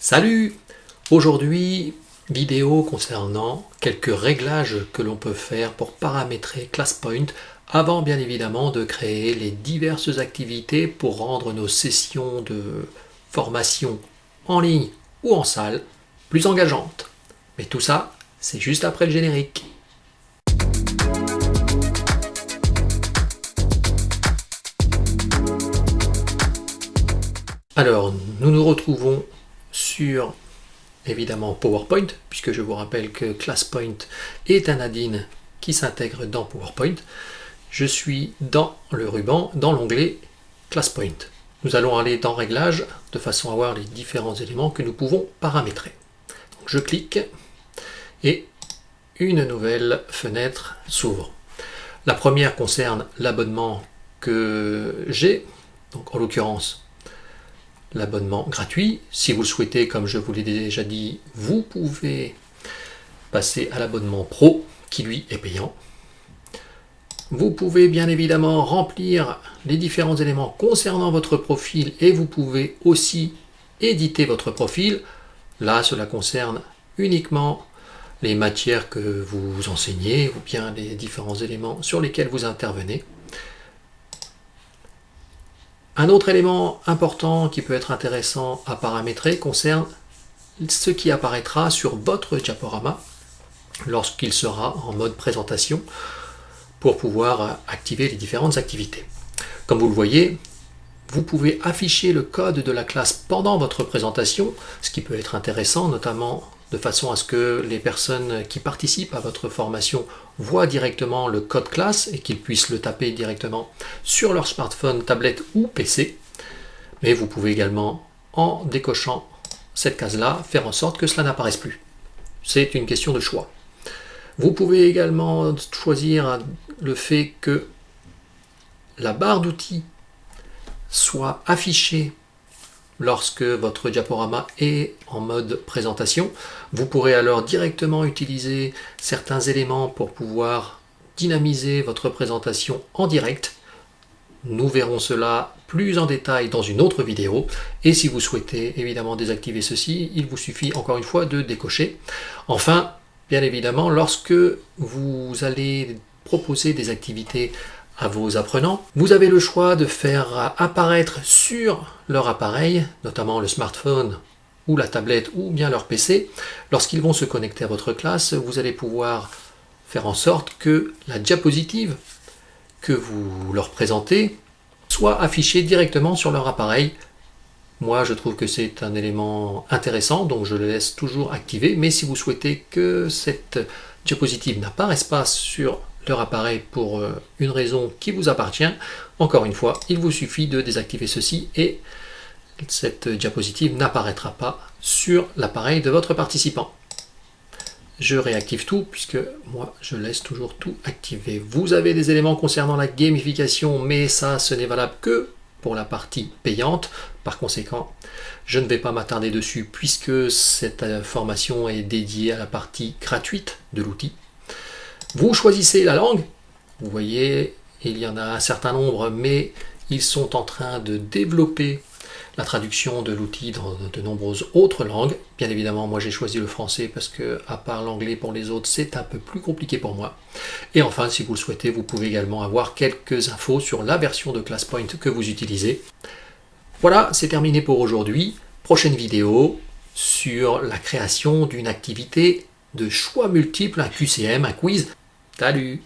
Salut! Aujourd'hui, vidéo concernant quelques réglages que l'on peut faire pour paramétrer ClassPoint avant bien évidemment de créer les diverses activités pour rendre nos sessions de formation en ligne ou en salle plus engageantes. Mais tout ça, c'est juste après le générique. Alors, nous nous retrouvons sur évidemment PowerPoint, puisque je vous rappelle que ClassPoint est un add-in qui s'intègre dans PowerPoint. Je suis dans le ruban, dans l'onglet ClassPoint. Nous allons aller dans Réglages de façon à voir les différents éléments que nous pouvons paramétrer. Donc, je clique et une nouvelle fenêtre s'ouvre. La première concerne l'abonnement que j'ai, donc en l'occurrence l'abonnement gratuit. Si vous le souhaitez, comme je vous l'ai déjà dit, vous pouvez passer à l'abonnement pro qui lui est payant. Vous pouvez bien évidemment remplir les différents éléments concernant votre profil et vous pouvez aussi éditer votre profil. Là, cela concerne uniquement les matières que vous enseignez ou bien les différents éléments sur lesquels vous intervenez. Un autre élément important qui peut être intéressant à paramétrer concerne ce qui apparaîtra sur votre diaporama lorsqu'il sera en mode présentation pour pouvoir activer les différentes activités. Comme vous le voyez, vous pouvez afficher le code de la classe pendant votre présentation, ce qui peut être intéressant, notamment de façon à ce que les personnes qui participent à votre formation voient directement le code classe et qu'ils puissent le taper directement sur leur smartphone, tablette ou PC. Mais vous pouvez également, en décochant cette case-là, faire en sorte que cela n'apparaisse plus. C'est une question de choix. Vous pouvez également choisir le fait que la barre d'outils soit affichée lorsque votre diaporama est en mode présentation. Vous pourrez alors directement utiliser certains éléments pour pouvoir dynamiser votre présentation en direct. Nous verrons cela plus en détail dans une autre vidéo. Et si vous souhaitez évidemment désactiver ceci, il vous suffit encore une fois de décocher. Enfin, bien évidemment, lorsque vous allez proposer des activités à vos apprenants, vous avez le choix de faire apparaître sur leur appareil, notamment le smartphone ou la tablette ou bien leur PC, lorsqu'ils vont se connecter à votre classe, vous allez pouvoir faire en sorte que la diapositive que vous leur présentez soit affichée directement sur leur appareil. Moi, je trouve que c'est un élément intéressant, donc je le laisse toujours activé, mais si vous souhaitez que cette diapositive n'apparaisse pas sur leur appareil pour une raison qui vous appartient, encore une fois, il vous suffit de désactiver ceci et cette diapositive n'apparaîtra pas sur l'appareil de votre participant. Je réactive tout puisque moi je laisse toujours tout activé. Vous avez des éléments concernant la gamification, mais ça ce n'est valable que pour la partie payante. Par conséquent, je ne vais pas m'attarder dessus puisque cette formation est dédiée à la partie gratuite de l'outil. Vous choisissez la langue, vous voyez, il y en a un certain nombre, mais ils sont en train de développer la traduction de l'outil dans de nombreuses autres langues. Bien évidemment, moi j'ai choisi le français parce que, à part l'anglais pour les autres, c'est un peu plus compliqué pour moi. Et enfin, si vous le souhaitez, vous pouvez également avoir quelques infos sur la version de ClassPoint que vous utilisez. Voilà, c'est terminé pour aujourd'hui. Prochaine vidéo sur la création d'une activité de choix multiples, un QCM, un quiz. Salut!